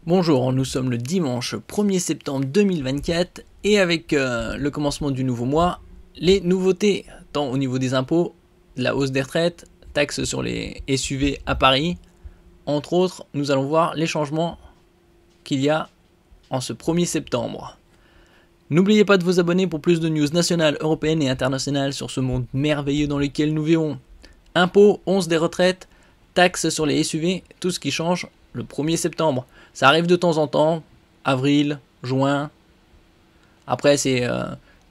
Bonjour, nous sommes le dimanche 1er septembre 2024 et avec le commencement du nouveau mois, les nouveautés, tant au niveau des impôts, de la hausse des retraites, taxes sur les SUV à Paris, entre autres, nous allons voir les changements qu'il y a en ce 1er septembre. N'oubliez pas de vous abonner pour plus de news nationales, européennes et internationales sur ce monde merveilleux dans lequel nous vivons. Impôts, hausse des retraites, taxes sur les SUV, tout ce qui change le 1er septembre. Ça arrive de temps en temps, avril, juin. Après, c'est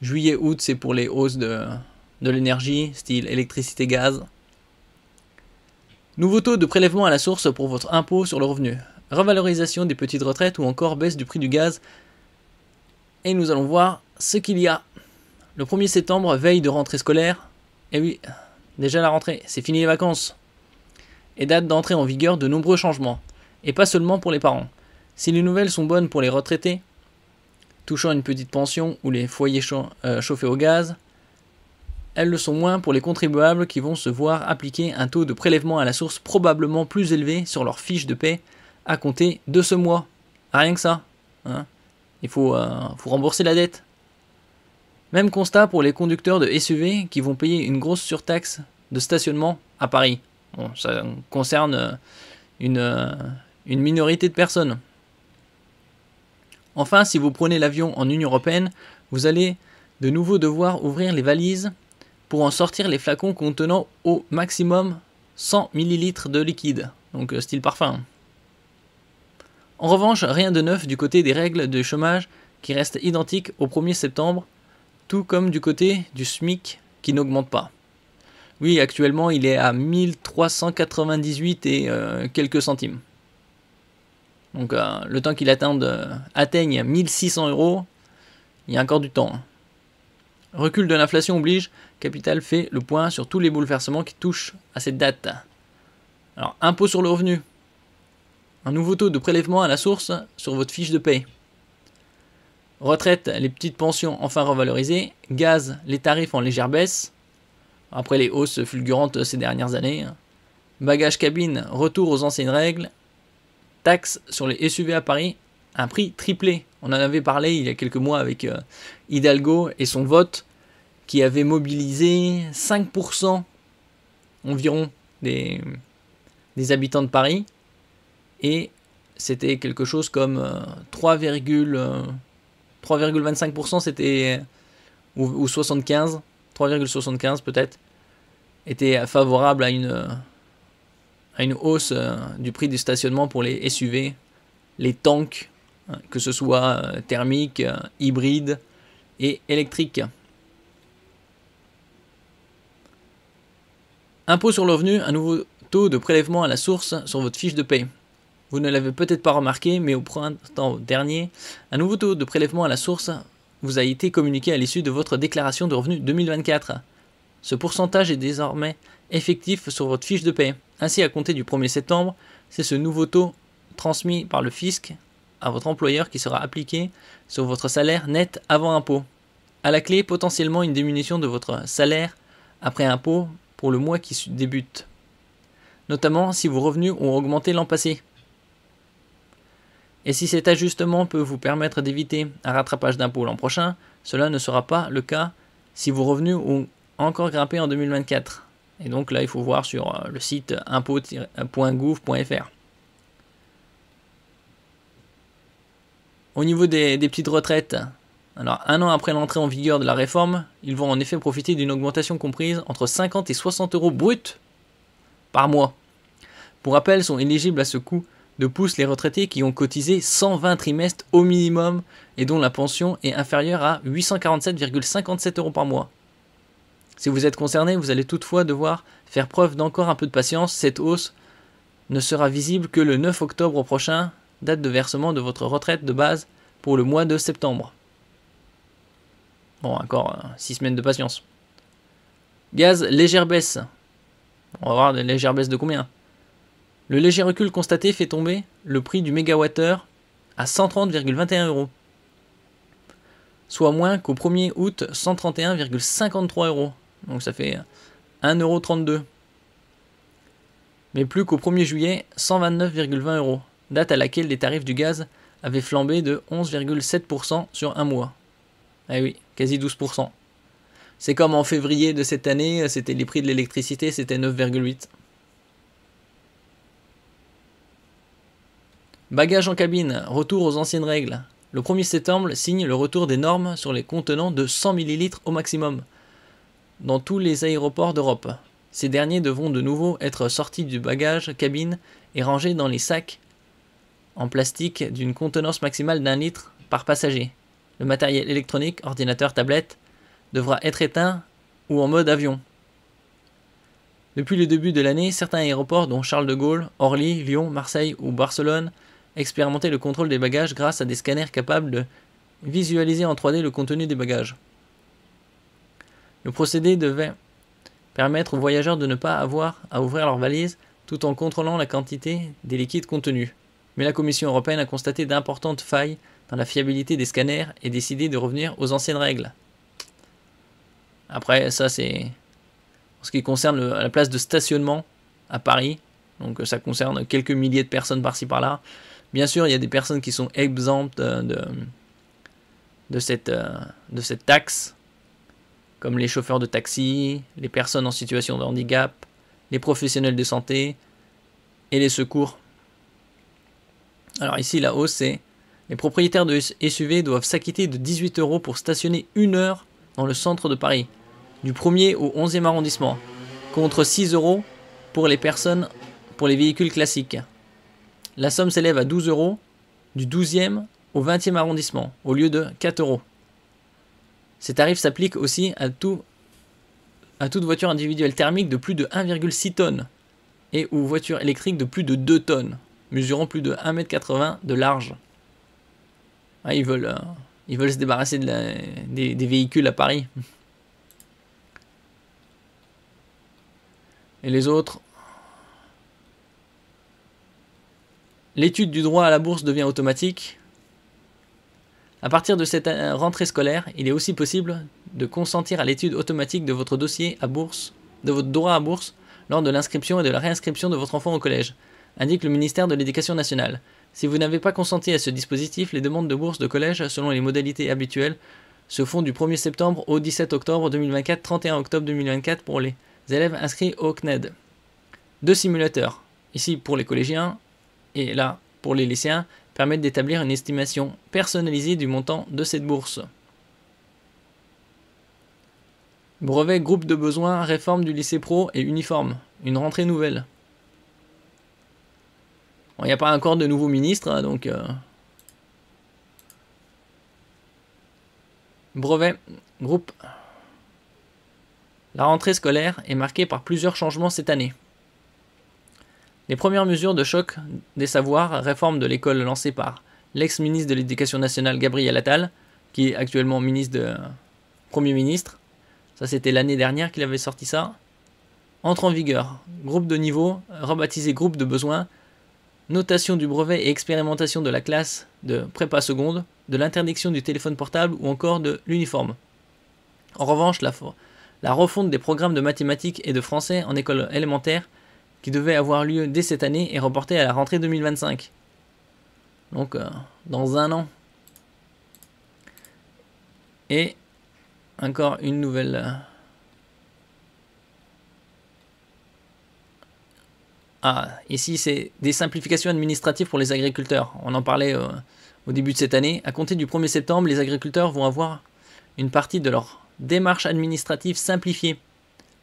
juillet, août, c'est pour les hausses de l'énergie, style électricité, gaz. Nouveau taux de prélèvement à la source pour votre impôt sur le revenu. Revalorisation des petites retraites ou encore baisse du prix du gaz. Et nous allons voir ce qu'il y a. Le 1er septembre, veille de rentrée scolaire. Et oui, déjà la rentrée, c'est fini les vacances. Et date d'entrée en vigueur de nombreux changements. Et pas seulement pour les parents. Si les nouvelles sont bonnes pour les retraités, touchant une petite pension ou les foyers chauffés au gaz, elles le sont moins pour les contribuables qui vont se voir appliquer un taux de prélèvement à la source probablement plus élevé sur leur fiche de paie à compter de ce mois. Rien que ça. Hein. Il faut rembourser la dette. Même constat pour les conducteurs de SUV qui vont payer une grosse surtaxe de stationnement à Paris. Bon, ça concerne une minorité de personnes. Enfin, si vous prenez l'avion en Union Européenne, vous allez de nouveau devoir ouvrir les valises pour en sortir les flacons contenant au maximum 100 ml de liquide, donc style parfum. En revanche, rien de neuf du côté des règles de chômage qui restent identiques au 1er septembre, tout comme du côté du SMIC qui n'augmente pas. Oui, actuellement, il est à 1398 et quelques centimes. Donc, le temps qu'il atteigne 1600 €, il y a encore du temps. Recul de l'inflation oblige, Capital fait le point sur tous les bouleversements qui touchent à cette date. Alors, impôt sur le revenu. Un nouveau taux de prélèvement à la source sur votre fiche de paie. Retraite, les petites pensions enfin revalorisées. Gaz, les tarifs en légère baisse. Après les hausses fulgurantes ces dernières années. Bagage cabine, retour aux anciennes règles. Taxe sur les SUV à Paris, un prix triplé. On en avait parlé il y a quelques mois avec Hidalgo et son vote qui avait mobilisé 5% environ des habitants de Paris. Et c'était quelque chose comme 3,25%, c'était, ou 75, 3,75 peut-être, était favorable à une hausse du prix du stationnement pour les SUV, les tanks, que ce soit thermiques, hybrides et électriques. Impôt sur le revenu, un nouveau taux de prélèvement à la source sur votre fiche de paie. Vous ne l'avez peut-être pas remarqué, mais au printemps dernier, un nouveau taux de prélèvement à la source vous a été communiqué à l'issue de votre déclaration de revenus 2024. Ce pourcentage est désormais effectif sur votre fiche de paie. Ainsi, à compter du 1er septembre, c'est ce nouveau taux transmis par le fisc à votre employeur qui sera appliqué sur votre salaire net avant impôt. À la clé, potentiellement une diminution de votre salaire après impôt pour le mois qui débute, notamment si vos revenus ont augmenté l'an passé. Et si cet ajustement peut vous permettre d'éviter un rattrapage d'impôt l'an prochain, cela ne sera pas le cas si vos revenus ont encore grimpé en 2024. Et donc là, il faut voir sur le site impôt.gouv.fr. Au niveau des petites retraites, alors un an après l'entrée en vigueur de la réforme, ils vont en effet profiter d'une augmentation comprise entre 50 et 60 € bruts par mois. Pour rappel, sont éligibles à ce coup de pouce les retraités qui ont cotisé 120 trimestres au minimum et dont la pension est inférieure à 847,57 € par mois. Si vous êtes concerné, vous allez toutefois devoir faire preuve d'encore un peu de patience. Cette hausse ne sera visible que le 9 octobre prochain, date de versement de votre retraite de base pour le mois de septembre. Bon, encore 6 semaines de patience. Gaz, légère baisse. On va voir des légères baisses de combien. Le léger recul constaté fait tomber le prix du mégawattheure à 130,21 €. Soit moins qu'au 1er août, 131,53 €. Donc ça fait 1,32 €. Mais plus qu'au 1er juillet, 129,20 €. date à laquelle les tarifs du gaz avaient flambé de 11,7% sur un mois. Ah oui, quasi 12%. C'est comme en février de cette année, c'était les prix de l'électricité, c'était 9,8. Bagages en cabine, retour aux anciennes règles. Le 1er septembre signe le retour des normes sur les contenants de 100 ml au maximum dans tous les aéroports d'Europe. Ces derniers devront de nouveau être sortis du bagage cabine et rangés dans les sacs en plastique d'une contenance maximale d'1 litre par passager. Le matériel électronique, ordinateur, tablette, devra être éteint ou en mode avion. Depuis le début de l'année, certains aéroports dont Charles de Gaulle, Orly, Lyon, Marseille ou Barcelone expérimentaient le contrôle des bagages grâce à des scanners capables de visualiser en 3D le contenu des bagages. Le procédé devait permettre aux voyageurs de ne pas avoir à ouvrir leurs valises tout en contrôlant la quantité des liquides contenus. Mais la Commission européenne a constaté d'importantes failles dans la fiabilité des scanners et décidé de revenir aux anciennes règles. Après, ça c'est en ce qui concerne la place de stationnement à Paris. Donc ça concerne quelques milliers de personnes par-ci par-là. Bien sûr, il y a des personnes qui sont exemptes de cette taxe, comme les chauffeurs de taxi, les personnes en situation de handicap, les professionnels de santé et les secours. Alors ici, la hausse, c'est les propriétaires de SUV doivent s'acquitter de 18 € pour stationner 1 heure dans le centre de Paris, du 1er au 11e arrondissement, contre 6 € pour les véhicules classiques. La somme s'élève à 12 € du 12e au 20e arrondissement, au lieu de 4 €. Ces tarifs s'appliquent aussi à toute voiture individuelle thermique de plus de 1,6 tonnes et ou voiture électrique de plus de 2 tonnes, mesurant plus de 1,80 m de large. Ah, ils veulent se débarrasser des véhicules à Paris. Et les autres? L'étude du droit à la bourse devient automatique. À partir de cette rentrée scolaire, il est aussi possible de consentir à l'étude automatique de votre dossier à bourse, de votre droit à bourse, lors de l'inscription et de la réinscription de votre enfant au collège, indique le ministère de l'Éducation nationale. Si vous n'avez pas consenti à ce dispositif, les demandes de bourse de collège, selon les modalités habituelles, se font du 1er septembre au 17 octobre 2024, 31 octobre 2024 pour les élèves inscrits au CNED. 2 simulateurs, ici pour les collégiens et là pour les lycéens, permettent d'établir une estimation personnalisée du montant de cette bourse. Brevet, groupe de besoins, réforme du lycée pro et uniforme. Une rentrée nouvelle. Bon, il n'y a pas encore de nouveau ministre, hein, donc... Brevet, groupe. La rentrée scolaire est marquée par plusieurs changements cette année. Les premières mesures de choc des savoirs, réforme de l'école lancée par l'ex-ministre de l'Éducation nationale Gabriel Attal, qui est actuellement Premier ministre, ça c'était l'année dernière qu'il avait sorti ça, entre en vigueur. Groupe de niveau, rebaptisé groupe de besoins, notation du brevet et expérimentation de la classe de prépa seconde, de l'interdiction du téléphone portable ou encore de l'uniforme. En revanche, la refonte des programmes de mathématiques et de français en école élémentaire qui devait avoir lieu dès cette année est reportée à la rentrée 2025. Donc, dans 1 an. Et encore une nouvelle... ici c'est des simplifications administratives pour les agriculteurs. On en parlait au début de cette année. À compter du 1er septembre, les agriculteurs vont avoir une partie de leur démarche administrative simplifiée.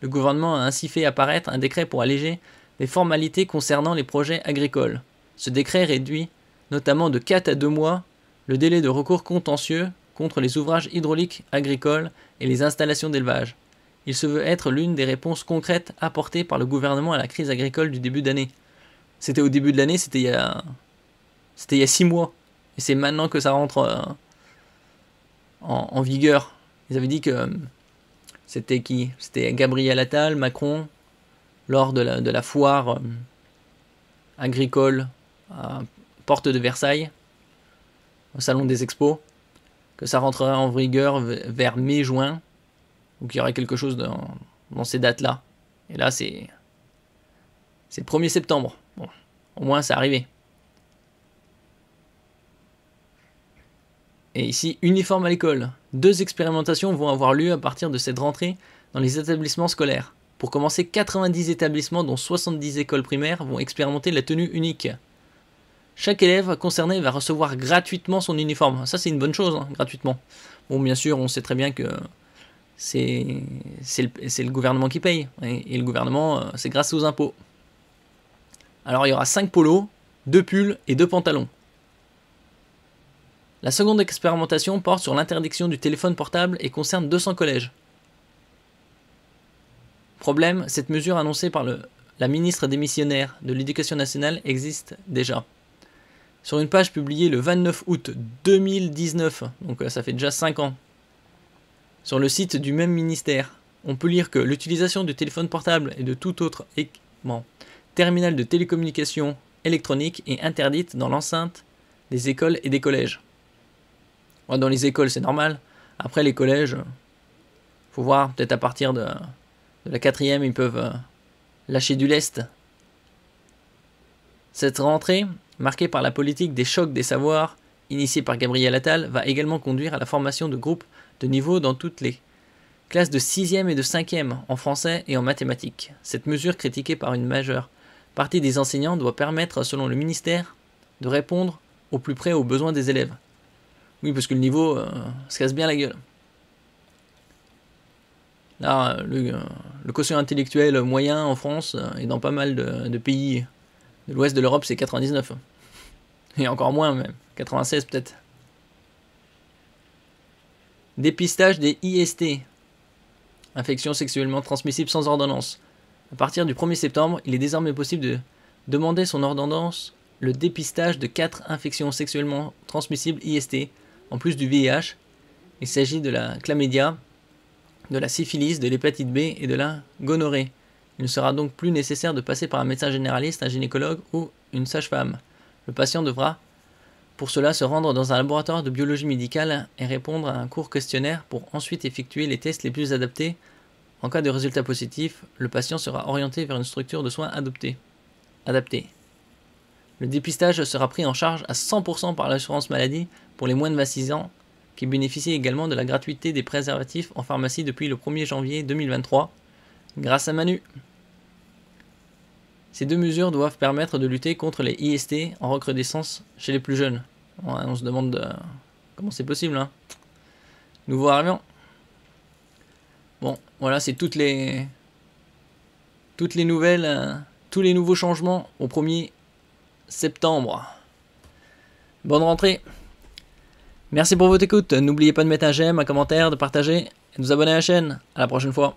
Le gouvernement a ainsi fait apparaître un décret pour alléger les formalités concernant les projets agricoles. Ce décret réduit notamment de 4 à 2 mois le délai de recours contentieux contre les ouvrages hydrauliques agricoles et les installations d'élevage. Il se veut être l'une des réponses concrètes apportées par le gouvernement à la crise agricole du début d'année. C'était au début de l'année, c'était il y a 6 mois. Et c'est maintenant que ça rentre en vigueur. Ils avaient dit que c'était qui? C'était Gabriel Attal, Macron, lors de la foire agricole à Porte de Versailles, au salon des expos, que ça rentrerait en vigueur vers mai-juin, ou qu'il y aurait quelque chose dans ces dates-là. Et là, c'est le 1er septembre. Bon, au moins, c'est arrivé. Et ici, uniforme à l'école. 2 expérimentations vont avoir lieu à partir de cette rentrée dans les établissements scolaires. Pour commencer, 90 établissements, dont 70 écoles primaires, vont expérimenter la tenue unique. Chaque élève concerné va recevoir gratuitement son uniforme. Ça, c'est une bonne chose, hein, gratuitement. Bon, bien sûr, on sait très bien que c'est le gouvernement qui paye. Et le gouvernement, c'est grâce aux impôts. Alors, il y aura 5 polos, 2 pulls et 2 pantalons. La seconde expérimentation porte sur l'interdiction du téléphone portable et concerne 200 collèges. Problème, cette mesure annoncée par la ministre démissionnaire de l'Éducation nationale existe déjà. Sur une page publiée le 29 août 2019, donc ça fait déjà 5 ans, sur le site du même ministère, on peut lire que l'utilisation du téléphone portable et de tout autre terminal de télécommunication électronique est interdite dans l'enceinte des écoles et des collèges. Ouais, dans les écoles, c'est normal. Après, les collèges, faut voir, peut-être à partir de la 4e, ils peuvent lâcher du lest. Cette rentrée, marquée par la politique des chocs des savoirs, initiée par Gabriel Attal, va également conduire à la formation de groupes de niveau dans toutes les classes de 6e et de 5e en français et en mathématiques. Cette mesure, critiquée par une majeure partie des enseignants, doit permettre, selon le ministère, de répondre au plus près aux besoins des élèves. Oui, parce que le niveau se casse bien la gueule. Là, le quotient intellectuel moyen en France et dans pas mal de pays de l'ouest de l'Europe, c'est 99. Et encore moins même, 96 peut-être. Dépistage des IST, infections sexuellement transmissibles sans ordonnance. À partir du 1er septembre, il est désormais possible de demander son ordonnance le dépistage de 4 infections sexuellement transmissibles IST, en plus du VIH. Il s'agit de la chlamydia, de la syphilis, de l'hépatite B et de la gonorrhée. Il ne sera donc plus nécessaire de passer par un médecin généraliste, un gynécologue ou une sage-femme. Le patient devra pour cela se rendre dans un laboratoire de biologie médicale et répondre à un court questionnaire pour ensuite effectuer les tests les plus adaptés. En cas de résultat positif, le patient sera orienté vers une structure de soins adaptée. Le dépistage sera pris en charge à 100% par l'assurance maladie pour les moins de 26 ans, qui bénéficient également de la gratuité des préservatifs en pharmacie depuis le 1er janvier 2023, grâce à Manu. Ces 2 mesures doivent permettre de lutter contre les IST en recrudescence chez les plus jeunes. Ouais, on se demande comment c'est possible, hein. Nouveau arrivant. Bon, voilà, c'est toutes les nouvelles, tous les nouveaux changements au 1er septembre. Bonne rentrée. Merci pour votre écoute. N'oubliez pas de mettre un j'aime, un commentaire, de partager et de vous abonner à la chaîne. À la prochaine fois.